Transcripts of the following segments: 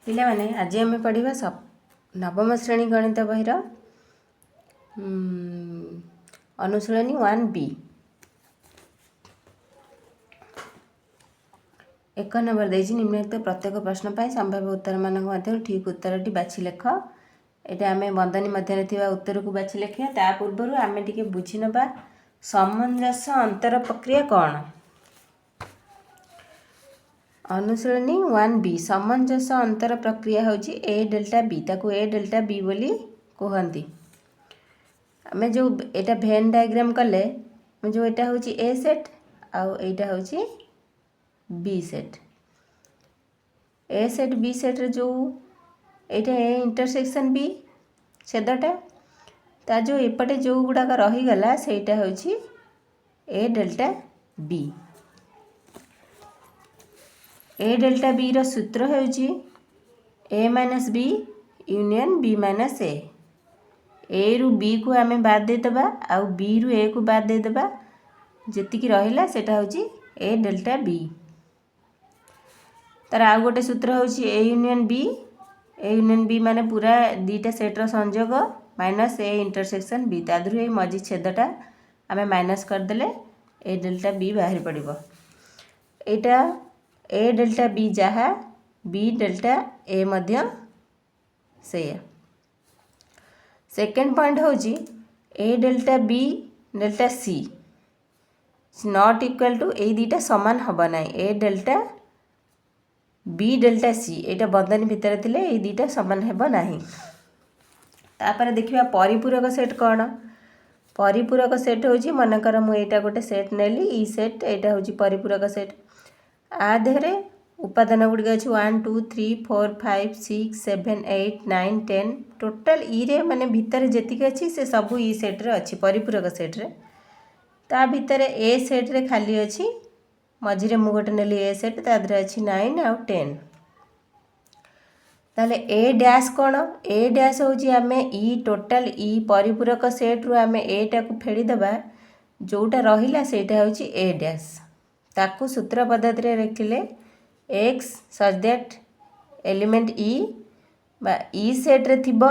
पिलामाने आज आम पढ़ा नवम श्रेणी गणित बहीर अनुशीलनी 1B। 1 नंबर देछि निम्नलिखित प्रत्येक प्रश्न पर संभाव्य उत्तर मानक मध्य ठीक उत्तरटी बाछि लेख। एटा आमे बंदनी मध्य थिबा उत्तर को बाछि लेखिया। ता पूर्व आमे टिके बुझी नबा सामंजस्य अंतर प्रक्रिया कौन। अनुशीलनी 1B सामंजस्य अंतर प्रक्रिया होची ए डेल्टा बी, ताकू ए डेल्टा बी बोली कहती। आमे जो एटा भेन डायग्राम कले जो एटा होची ए सेट आउ एटा होची बी सेट। ए सेट बी सेट रे जो एटा ए इंटरसेक्शन बी छेदटा ता जो एपटे जो गुडाक रही गला सेटा होची A delta B. A delta B रो सूत्र होची A minus B union B minus A रु बी को आमे बाद दे दबा आउ बी रु ए को बाद दे दबा, जेतिकी रहिला सेटा होची ए डेल्टा बी। तार आउ गोटे सूत्र होची ए यूनियन बी माने पूरा दीटा सेट रो संयोग माइनस ए इंटरसेक्शन बी, तादरु ए मझी छेदटा आमे माइनस कर देले ए डेल्टा बी बाहर पड़िबो। एटा ए डेल्टा बी जहा बी डेल्टा ए मध्य सेया। सेकेंड पॉइंट होची A delta B delta C not equal to A दीटा समान हबा नाही। A delta B delta C एटा बंधनी भितर थिले ए दीटा समान हेबो नाही। तापर देखिबा परिपूरक सेट कोन। परिपूरक सेट होची मनकर मु एटा गोटे सेट नेली ई सेट एटा होची परिपूरक सेट। आ देहरे उपादान गुडी अछि 1 2 3 4 5 6 7 8 9 10 टोटल ई रे माने भितर जेतिक अछि से सब ई सेट रे अछि परिपूरक सेट रे। ता भितर ए सेट रे खाली अछि मझिरे मु गोटे नेली ए सेट ता दरे अछि 9 आउ 10। ताले ए डैश कोन। ए डैश होची आमे ई टोटल ई परिपूरक सेट रु आमे ए टा को फेडी दबा, जोटा रहिला सेटा होची ए डैश। ताकू सूत्र पद्धति रे लिखिले x such that element e बा ई सेट रे थिबो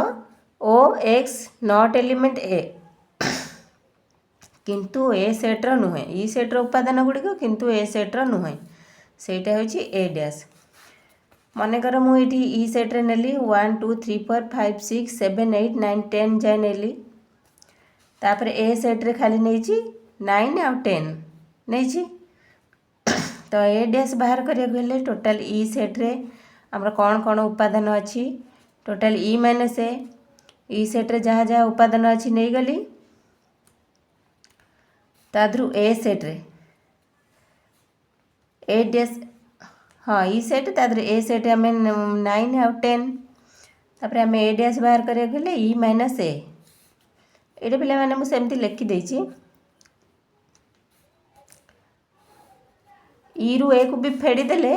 ओ x नॉट एलिमेंट ए, किंतु ए सेट रो नुहे। ई सेट रो उपादान गुडी को किंतु ए सेट रो नुहे, सेटा होची ए डैश। मने कर मु एठी ई सेट रे नेली 1 2 3 4 5 6 7 8 9 10 जाय नेली। तापर ए सेट रे खाली नेची 9 आउ 10 नेची। तो ए डैश बाहर करिया गले टोटल ई सेट रे हमरा कोन कोन उपादान अछि टोटल ई माइनस ए। ई सेट रे जहा जहा उपादान अछि नै गली तादरु ए सेट रे ए डैश हाँ ई सेट तादरु ए सेट हमें 9 आउ 10। तापर हमें ए डैश बाहर करिया गले ई माइनस ए। एटा पिला माने मु सेमती लिखि देछि ई रु ए को भी फेडी देले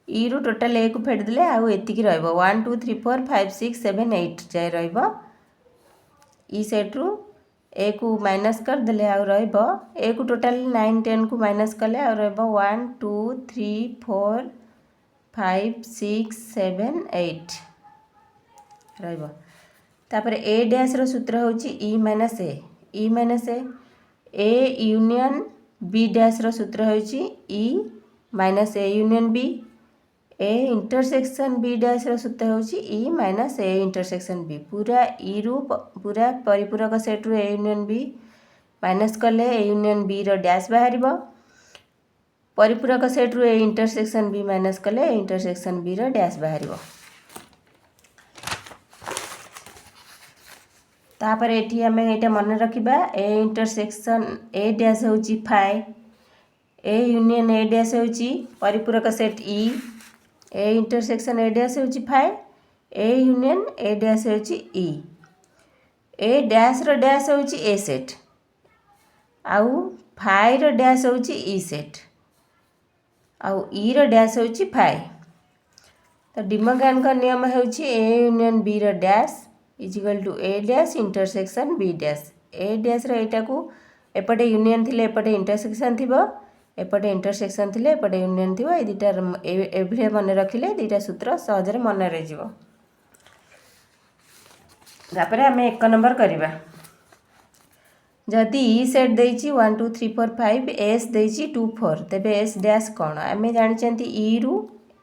ई रु टोटल ए को फेडी देले आउ एतिकी रहइबो 1 2 3 4 5 6 7 8 जाय रहइबो। ई सेट रु ए को माइनस कर देले आउ रहइबो ए को टोटल 9 10 को माइनस करले आउ रहइबो 1 2 3 4 5 6 7 8 रहइबो। तापर ए डैश रो सूत्र होची E minus A union B dash रो सूत्र होची E minus A union B. A intersection B dash रो सूत्र होची E minus A intersection B. पूरा ई रु पूरा परिपूरक सेट रु ए यूनियन बी माइनस करले ए यूनियन बी रो डैश बाहरिबो। परिपूरक सेट रु ए इंटरसेक्शन बी माइनस करले ए इंटरसेक्शन बी रो डैश बाहरिबो। तापर एठी हमें एटा मन रखिबा ए इंटरसेक्शन ए डैश होची phi, A union A dash होची परिपूरक set E, A intersection A dash होची phi, A union A dash होची ई। ए डैश रो डैश होची ए सेट आउ फाइ रो डैश होची ई सेट आउ ई रो डैश होची फाइ। तो डिमोगान का नियम होची ए यूनियन बी रो dash is equal to A dash intersection B dash. A dash रो एटा को एपटे यूनियन थिले एपटे इंटरसेक्शन थिबो, एपटे इंटरसेक्शन थिले एपटे यूनियन थिबो ए दुटा एभलिया मन रखिले दुटा सूत्र सहजरे मन रहिजिवो। तापर आम 1 नंबर करवा जदि ई सेट देइछि 1 2 3 4 5 एस देइछि 2 4 तेबे एस डैश कौन आम जानी ई रु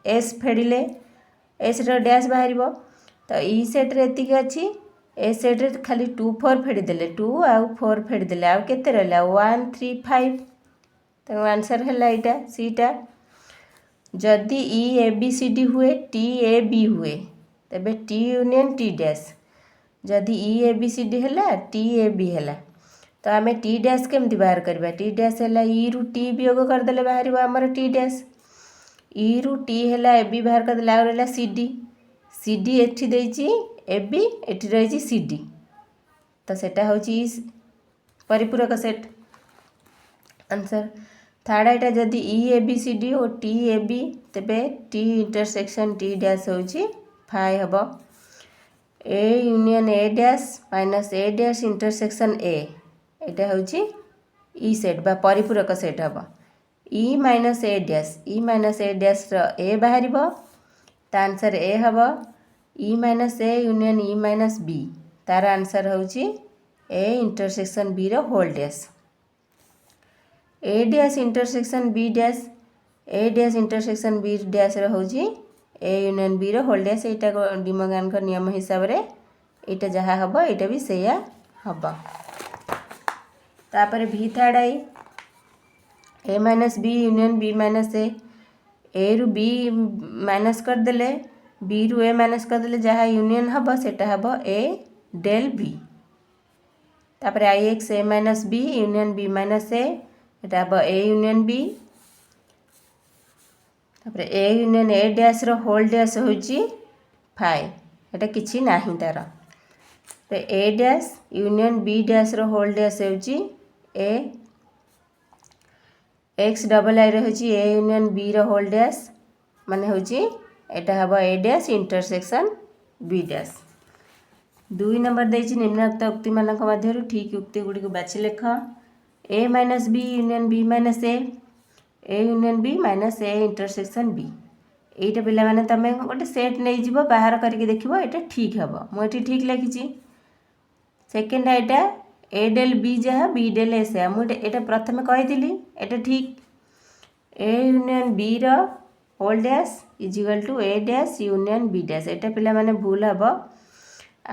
एस फेडिले एस रो डैश बाहर तो ई सेट रे एतिक अच्छी ए सेट रे खाली 2 4 फेडिदेले 2 आउ 4 फेडिदेले आउ केते रहला 1 3 5 तो आंसर है यहाँ सीटा। जदि ई ए बी सी डी हुए टी ए बी हुए तेबे टी यूनियन टी डैश जदि ई ए बी सी डी है टी ए बी है तो आम टी डैश केमती बाहर करवा टी डैश है ई रु टी वियोग करदे बाहर आमर टी डैश ई रु टी है ए बी बाहर करदे आउ रहा सी डी एठी देइछि ए बी एठी रही सी डी तो सेटा होची परिपूरक सेट आंसर। थर्ड एटा जदि ई ए बी सी डी और टी ए बी तेबे टी इंटरसेक्शन टी डैश होची फाइ हबो A union A dash minus A dash intersection A एटा होची ई सेट बा परिपूरक सेट हबो ई माइनस ए डैश रो ए बाहरिबो ता आंसर ए हबो E minus A union E minus B तार answer होची ए इंटरसेक्शन बी रो whole dash A dash intersection B dash A dash intersection B dash रो होची A union B रो whole dash एटा De Morgan का नियम हिसाब रे एटा जहा हबो एटा भी सेया हबो। तापर भी third I A minus B union B minus A रु बी माइनस कर देले बी रु ए माइनस कर देले जहाँ यूनियन हबो सेटा हबो ए डेल बी तापर आई X A minus B union B minus एटा हबो ए यूनियन बी तापर ए यूनियन ए डैश रो होल डैश होची फाइ एटा किछि नाही तार तो A dash union B dash रो होल डैश होची ए एक्स डबल आई रही ए यूनियन बी रो होल डैश माने होची एटा हबो A dash intersection B dash. 2 number देछि निम्नलिखित उक्ति मानक मध्यरु ठीक उक्ति गुडी को बाछि लेख A minus B union B minus A union B minus A intersection B एटा पिला माने तमे गोटे सेट नै जिवो बाहर करके देखिबो एटा ठीक हबो मु एठी ठीक लिखिछि। सेकंड एटा ए डेल बी जहाँ बी डेल एस मुझे एटा प्रथम कही एटा ठीक ए यूनियन बी रो whole dash is equal to A dash union B dash एटा पिला माने भूल हबो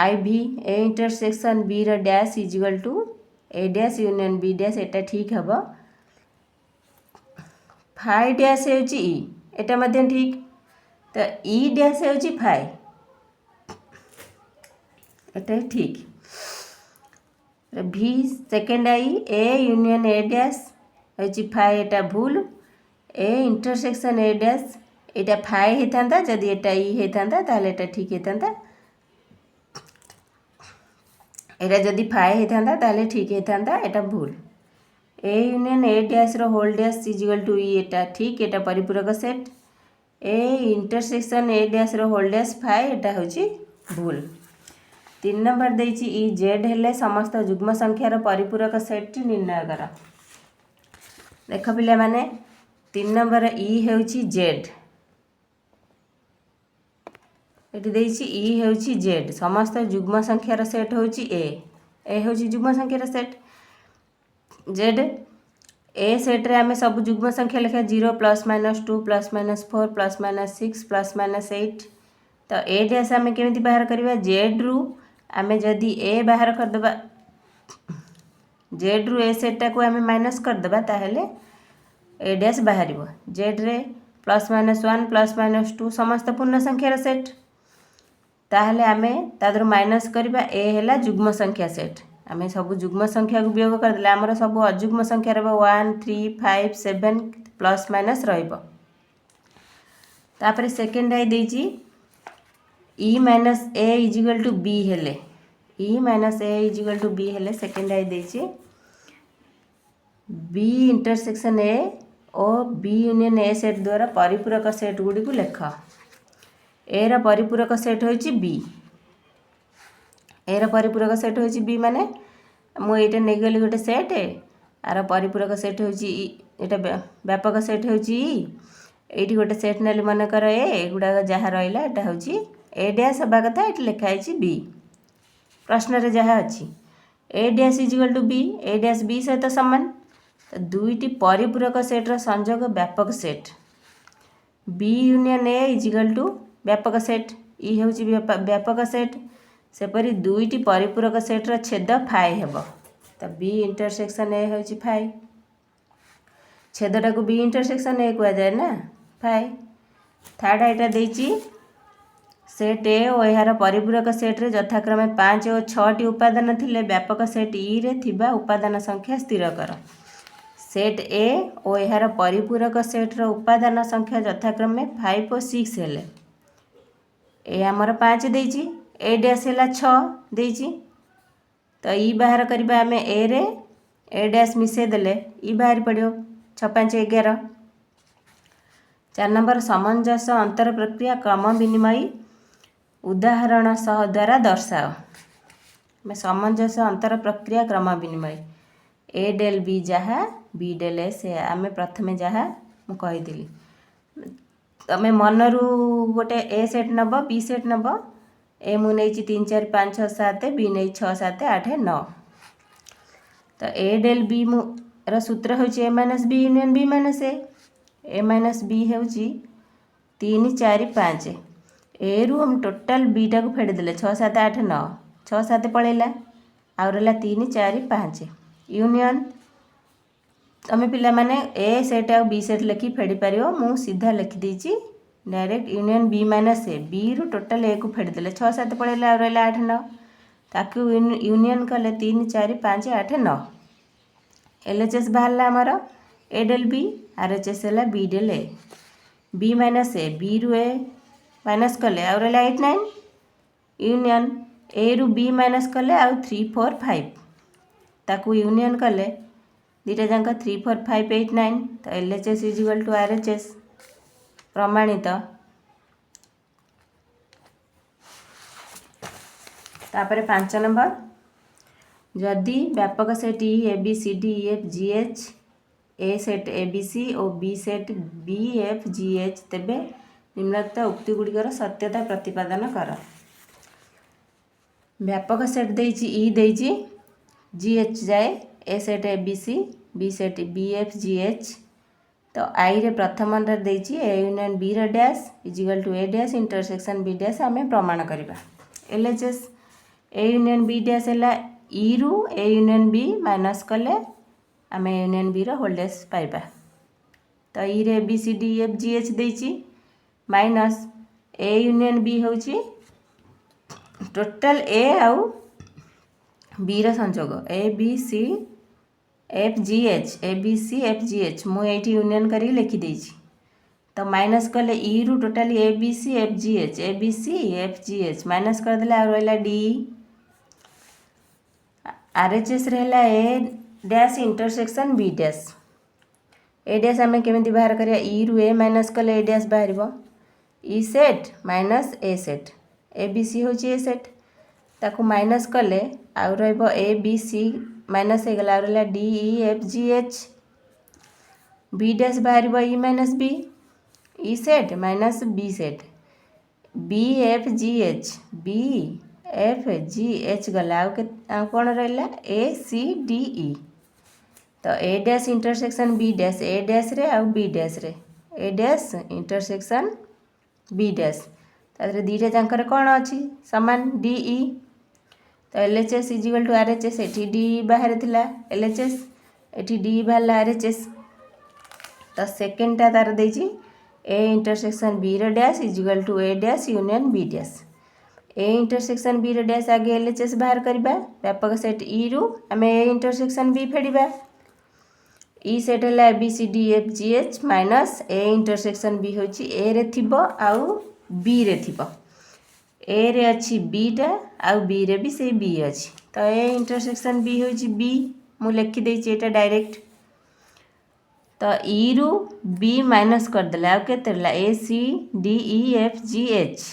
आई भी ए इंटरसेक्शन बी रो dash is equal to A dash union B dash एटा ठीक हबो। फाइ डैश होची ई एटा मध्य ठीक तो ई डैश होची फाइ एटा ठीक भी second I A union A dash होची फाइ एटा भूल ए intersection A dash Etah phi होता जदि एटा ई होता ताले एटा ठीक होता एटा जदि फाइ होता ताले ठीक होता एटा भूल ए यूनियन ए डैश रो whole dash is equal to E एटा ठीक एटा परिपूरक set A intersection A dash रो होल डैश फाइ एटा होची भूल। 3 नंबर देछि ई जेड हेले समस्त युग्म संख्यार परिपूरक सेट निर्णय कर देख पिला माने 3 नंबर ई हेउछि जेड एटी देछि ई हेउछि जेड समस्त युग्म संख्यार सेट होछि ए होछि युग्म संख्यार सेट जेड ए सेट रे आमे सब युग्म संख्या लिखा 0 plus minus 2 plus minus 4 plus minus 6 plus minus 8 तो ए डैश आमे केमिति बाहर करबा जेड रु आमे जदि ए बाहर कर देबा जेड रु ए सेटा को आमे माइनस कर देबा ताहेले ए डैश बाहरिबो जेड रे प्लस माइनस 1 प्लस माइनस 2 समस्त पूर्ण संख्यार सेट ताहेले आमे तादर माइनस करबा ए हैला युग्म संख्या सेट आमे सब युग्म संख्या को वियोग कर देले हमर सब अयुग्म संख्या रहबो 1 3 5 7 प्लस माइनस रहइबो। तापर सेकंड आई देछि E minus A is equal to B हेले E minus A is equal to B हेले सेकंड आई देछि बी इंटरसेक्शन ए और बी यूनियन ए सेट द्वारा परिपूरक सेट गुडी को लेख ए रा परिपूरक सेट होइछि बी ए रा परिपूरक सेट होइछि बी माने मु एटा नै गली गोटे सेट आर परिपूरक सेट होइछि एटा व्यापक सेट होची एठी गोटे सेट नेले मन कर एगुड़ा जहाँ रहा एटा होची ए डैश हवा कथा ये लिखाई बी प्रश्न रे जहाँ अच्छी A dash is equal to B A dash B सहित सामान तो दुईटी परिपूरक सेट्र संयोग व्यापक set B union A is equal to व्यापक सेट ई हूँ व्यापक सेट सेपरी दुईटी परिपूरक सेट्र छेद फाइ हेब तो बी इंटरसेक्शन ए हूँ फाइ छेदटा को बी इंटरसेक्शन ए कह जाए ना फाइ थर्ड एटा देची सेट ए और यार परिपूरक सेट्रे यथाक्रमे 5 और 6टी उपादान थिले व्यापक सेट ई रे थिबा उपादान संख्या स्थिर कर सेट ए और यार परिपूरक सेट्र उपादान संख्या यथाक्रमे 5 और 6 हेले ए आमर 5 देची ए डैश है 6 देची तो ई बाहर करबा आमे ए रे ए डैश मिसे देले ई बाहर पड़ो 6 5 11 4 नंबर सामंजस्य अंतर प्रक्रिया क्रम विनिमय उदाहरण सह द्वारा दर्शाओ मैं सामंजस्य अंतर प्रक्रिया क्रम विनिमय ए डेल बी जहाँ बी डेल ए से आम प्रथमे जहाँ मु कही तमें मनरू गोटे ए सेट नब बी सेट नब ए मु नहीं 3 4 5 6 7 बी नहीं 6 7 8 9 तो ए डेल बी मु र सूत्र हूँ A minus B union B minus A minus B हूँ 3 4 5 ए रु हम टोटाल बीटा को फेड़देले 6 7 8 9 6 7 पलैला आउ रहा 3 4 5 यूनियन तमें पिला माने ए सेट आ बी सेट लिखि फेड़ी पार मु सीधा लिखिदी direct union B minus A B रु टोटाल ए को फेड़देले 6 7 पलैला आउ रहा 8 9 ताकू यूनियन कले 3 4 5 8 9 एलएचएस बाहर आमर ए डेल बी आरएचएस है B del A B minus A B रु ए माइनस कले आउ रहा 8 9 यूनियन ए रु बी माइनस कले आउ 3 4 5 ताकू यूनियन कले दीटा जाक 3 4 5 8 9 तो एलएचएस इजिकल टू आरएचएस प्रमाणित तापर 5 नंबर जदि व्यापक set E A B C D E F G H A set A B C और B set B F G H तेबे निम्नलिखित उक्ति गुड़िकर सत्यता प्रतिपादन कर व्यापक सेट देची ई देची जी एच जाए A set A B set B F G H तो आई रे प्रथम देची ए यूनियन बी रे dash is equal to A dash intersection B dash आम प्रमाण करवा L H S A union B dash है ई रु ए यूनियन बी माइनस कले आम यूनियन बी रो होल डैश पाइबा तो ई रे B C D F G H देची माइनस ए यूनियन बी हूँ टोटाल ए आउ बी रो संजोग A B C F G H मुझे यूनियन कर लिखिदे तो माइनस कले ई रु total A B C F G H minus करदे आ रहा डी आर एच एस रहा A dash intersection B dash A dash आम केमी बाहर करिया ई रु ए माइनस कले ए डैश बाहर E set minus A set A B C हूँ ए सेट ताकू माइनस कले आउ रहा ए बी सी माइनस हो गला रहा D E F G H B dash बाहर E minus B E set minus B set B F G H गला आउ कौन रहा ए सी डी ई तो A dash intersection B dash A dash रे आउ बी डैश रे A dash intersection B dash तादरे दीटा जाकर कौन अच्छी सामान डी ई तो L H S is equal to R H S एटी डी बाहर थिला एल एच एस एटी डी बाहर आर एच एस तो सेकेंडटा तार देजी ए इंटरसेक्शन बी रे dash is equal to A dash union B dash A intersection B रे डैश आगे एल एच एस बाहर करवा व्यापक सेट ई रु आम ए इंटरसेक्शन बी फेड़ा ई सेट है B C D F G H minus A intersection B हूँ ए रे थिबो आउ बी रे थिबो ए रे अच्छी बीटा आउ बी रे भी से बी अच्छी तो ए इंटरसेक्शन बी हूँ बी मु लिखिदे एटा डायरेक्ट तो ई रु बी माइनस करदे आउ के A C D E F G H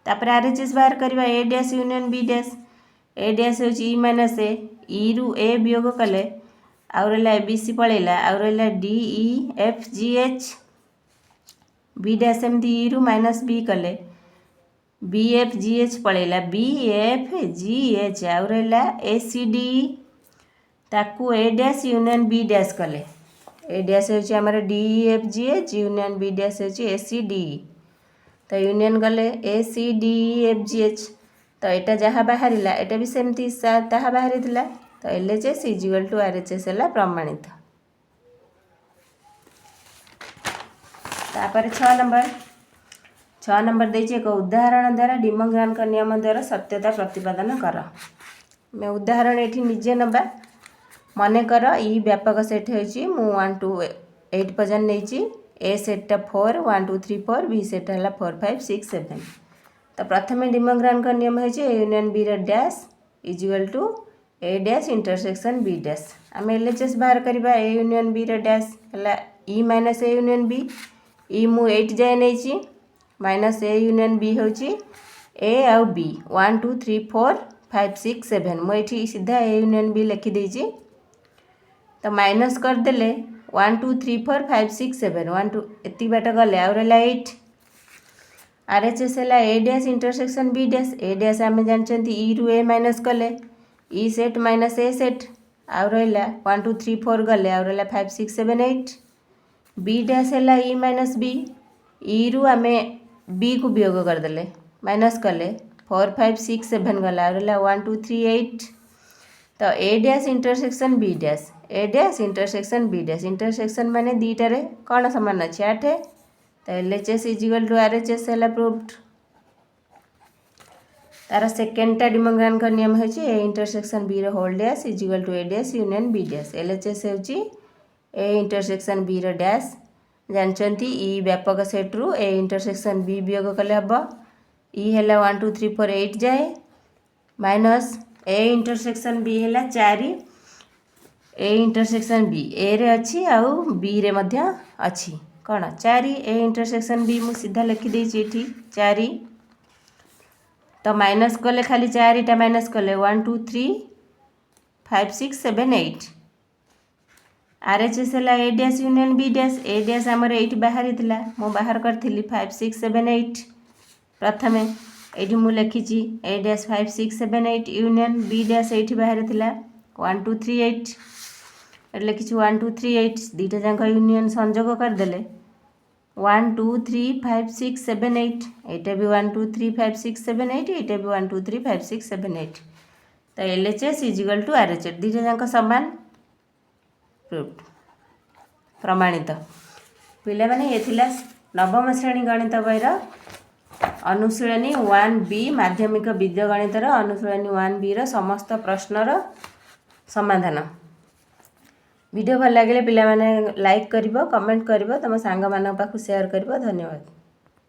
तापर आर एच एस बाहर करवा A dash union B dash A dash हूँ ई माइनस ए ई रु ए वियोग कले आउ रहा ए बी सी पलैला आउ रहा D E F G H B dash एमती ई रु माइनस बी कले बी एफ जी एच पलैला बी एफ जी एच आउ रहा ए सी डी ताकू A dash union B dash कले ए डैश होची हमर D E F G H union B dash होची ए सी डी तो यूनियन गले A C D E F G H तो यहाँ जहाँ बाहर यहाँ भी सेमती ताहा बाहरी तो L H S is equal to R H S है प्रमाणित। तापर 6 नंबर देछि एक उदाहरण द्वारा डिमोग्रान का नियम द्वारा सत्यता प्रतिपादन कर। मैं उदाहरण ये निजे नबा मन कर ई व्यापक सेट होची मु 1 to 8 पर्यंत नहीं ए सेटा 4 1 2 3 4 बी सेटा है 4 5 6 7 तो प्रथम डिमोग्रान का नियम है A union B dash is equal to A dash intersection B dash आम एल एच एस बाहर करवा ए यूनियन बी डैश है E minus A union B E मु 8 जाए नहीं माइनस ए यूनियन बी हूँ ए आउ बी 1 2 3 4 5 6 7 मुझे सीधा ए यूनियन बी लिखिदेजी तो माइनस करदे 1 2 3 4 5 6 7 1 2 एति बाट गले आउ रहा 8 आर एच एस है ए dash intersection B dash A dash आम जानते ई रु ए माइनस कले ई सेट माइनस ए सेट आउ रहा 1 2 3 4 गले आउ रहा 5 6 7 8 बी डैश है ई माइनस बी ई रु आम बी को वियोग करदे माइनस कले 4 5 6 7 गला आउ रहा 1 2 3 8 तो A dash intersection B dash A dash intersection B dash intersection माने दीटारे कौन सामान अच्छे 8 तो L H S is equal to R H S है प्रूव्ड। तार सेकेंडटा डिमोग्रान का नियम है A intersection B whole dash is equal to A dash union B dash L H S होची ए इंटरसेक्शन बी डैश जानते ई व्यापक सेट रु ए इंटरसेक्शन बी वियोग कले हम ई है 1 2 3 4 8 जाए माइनस ए इंटरसेक्शन बी है 4 ए इंटरसेक्शन बी ए रे अच्छी आउ बी रे मध्य अच्छी कौन 4 ए इंटरसेक्शन बी मु सीधा लिखिदे 4 तो माइनस कले खाली 4टा माइनस कले 1 2 3 5 6 7 8 आर एच एस है ए dash union B dash A dash आमर 8 बाहरी मु बाहर करी 5 6 7 8 प्रथम ये मुझे लिखी ए डैश 5 6 7 8 यूनियन बी डैश ये बाहर 1 2 3 8 लिखी 1 2 3 8 दुईटा जाक यूनियन संजोग करदे 1 2 3 5 6 7 8 यहाँ भी 1 2 3 5 6 7 8 यहाँ भी 1 2 3 5 6 7 8 तो L H S is equal to R H S दुईटा जाक सामान प्रूव्ड प्रमाणित। पिला माने ये थिला नवम श्रेणी गणित बहीर अनुशीलनी 1B माध्यमिक बीजगणितर अनुशीलनी 1B समस्त प्रश्नर समाधान। वीडियो भल लगे पिला माने लाइक करिवो कमेंट करिवो तम सांग मान पाखु शेयर करिवो। धन्यवाद।